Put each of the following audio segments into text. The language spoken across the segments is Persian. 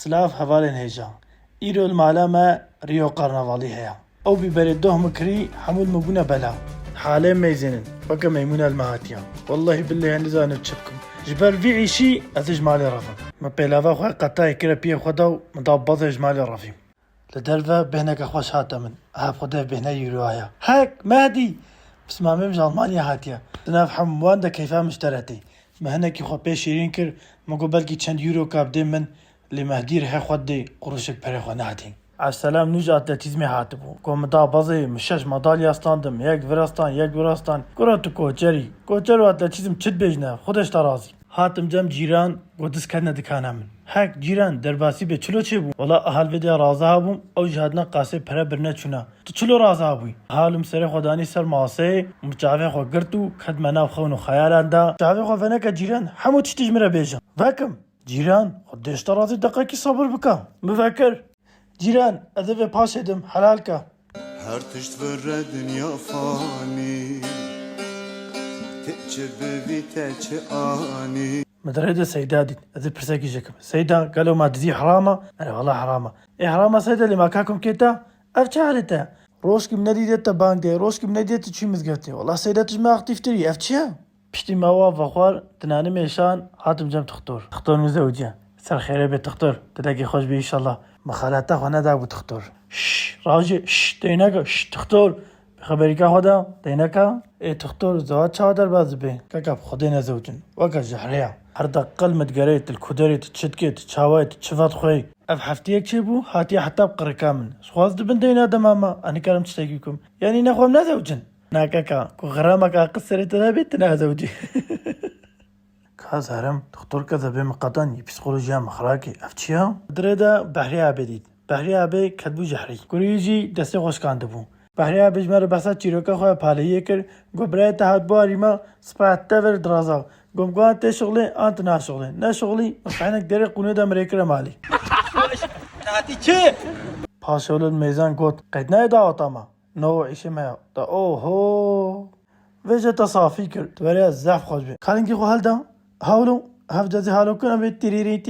سلاف هەڤالێن هێژە ئیرۆ مالا me ریۆ قەرنەڤاڵی هەیە ئەو بیبەرێ دۆ مکری هەموو مبوونە بەلا حالێ مەیزێنن وەکە مەیمونە المەهاتیە والله بالله نزانم چ بکەم ji ber vî îşî ez ê ji malê revim me pêlava xwe qetayê kire piyê xwe da û min da bazê ji malê revîm li derve bêhneke xweş hate min hevxwedev bêhne yûroya hek Mehdi pismamêm ji Almanya hatiye di nav hemû wan de keyfa mişteretê me hinekî xwe pê şîrîn kir min got belkî çend euro ka bidê min lê Mehdî rihe xwe dê quruşek perê xwe nedî Eselam nûj atletîzmê hatibû ku min da bazê min şeş madalya standim yek virastan yek virastan gora tu koçerî koçer û atletîzm çi dibêjne xwedeş te razî hatim cem cîran got diz ketine dikana min hek cîran derbasî bê çilo çêbû wala helvedê raza hebûm ew ji hadina qasê pere birine çûna tu çilo raza hebûyî halim serê xwe danî ser maseyê min çavê xwe girt û ketime nav xewn û xeyalan da çavê xwe veneke cîran hemû tiştî ji min re bêjin vekim cîran xwe dêş te razî deqekî sabir bike bivekir cîran ez ê vê paşê dim helal ke her tişt vere dünya fanî تچه بوی تچه آنی مدرسة سيدة دي أذي برساكي جاكم سيدة قالوا ما تزي حرامة أنا والله حرامة إيه حرامة سيدة اللي ما كاكم كيتا أفتش عارتا روشكي من نادي ديتا بانك دي روشكي من نادي ديتا تشي مزقفتي والله سيدة تجمع تفتري أفتشها بشتي ما وافا خوار تناني ميشان هاتم جام تختار مزوجة سر خيري بيت تختار تلاقي خوش بي إن شاء الله مخالاتها وانا داقو تختار راجي ديناكا تختار خبری که خدا دینکا ای تختار زواد چادر باز به که کب خودی نزوجن وکه جهریا هر دقل متگریت الکودریت چتکیت چاویت چفات خوی اف هفته یک چی بو هاتی حتی بقر کامن سخواز دبن دینا دماما انی کارم چتکی کم یعنی نخوام نزوجن نه که کو غرامه که قصری تنابیت نزوجی که زهرم تختار که زبه مقدان پسیکولوژیا مخراکی افتشیا دردا بحری عبدید بحری عبی کدبو جهری کوریجی دسته خوش کانده بو بحریا بجمر بسا چیروکا خواه پالیه کر گبرای تحت باری ما سپاعت تور درازا گمگوان تی شغلی آنت نا شغلی نا شغلی مقعینک داره قونه دا مریکر مالی تحتی چه؟ پاشولو میزان گوت قید نای دا آتاما نو عیشه میا دا اوهو ویجه تا صافی کرد دوری زف خوش بی کالنگی خو حل دا هاولو هف جازي حالو كنا بيت تيريرين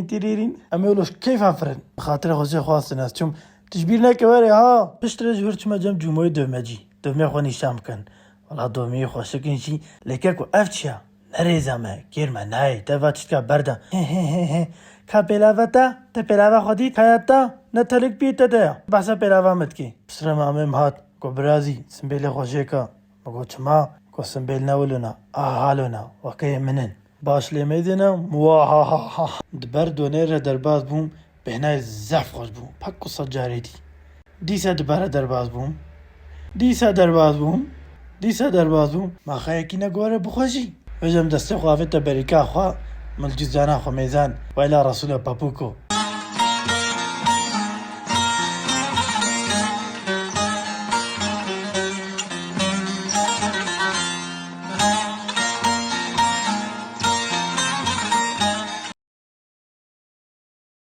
تيريرين اميولوش كيف افرن خاطر خوشي خواست ناس چون تجبیرنا که وره ها پشتره جورچ ما جم جمعه دومه خو نیشتم کن والا دومه خوشکن چی لیکه کو افتشا نریزمه گیرمه نای دواتش که برده که پیلاوه تا پیلاوه خودی خیاتا نتلک بیتا ده بحثا پیلاوه مد کی بسرم امیم هات کو برازی سنبیل خوشه که مگو چما کو سنبیل نولونا حالونا وکه منن باش لیمیدینا مواها ها ها دبر دونیر درباز بوم بهنای زف خوش بوم پک و سجاری دیسا دباره درباز بوم ما خواهی کی نگواره بخوشی وجم دسته خواه تا بریکا خواه ملجزانا خو میزان ویلا رسول پاپوکو